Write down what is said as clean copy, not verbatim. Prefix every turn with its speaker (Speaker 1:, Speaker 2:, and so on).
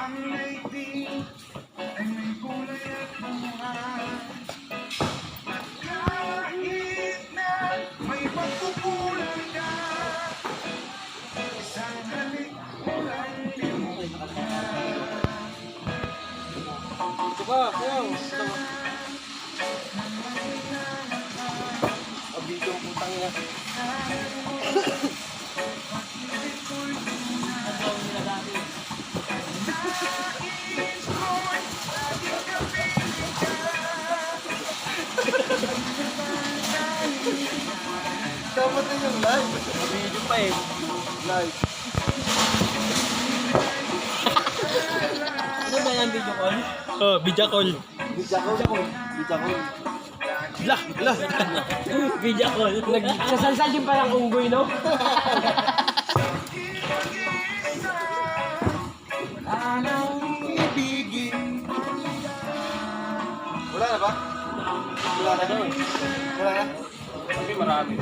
Speaker 1: Ang lady ay may kulay at bunga. At kahit na may pagkukulang ka, isang halik mo lang tinuha.
Speaker 2: Ito ba? Ayaw. Abidyo ang putang niya. Dapat na yung live. Abidyo pa eh. Live. Ano ba yan, video call?
Speaker 3: Oh, video call.
Speaker 2: Video call. Video call.
Speaker 3: Lah.
Speaker 4: Video call. Nagsasalsal din parang unggoy, no?
Speaker 2: Wala na ba? Wala na daw eh. Wala na?
Speaker 3: Kasi marami.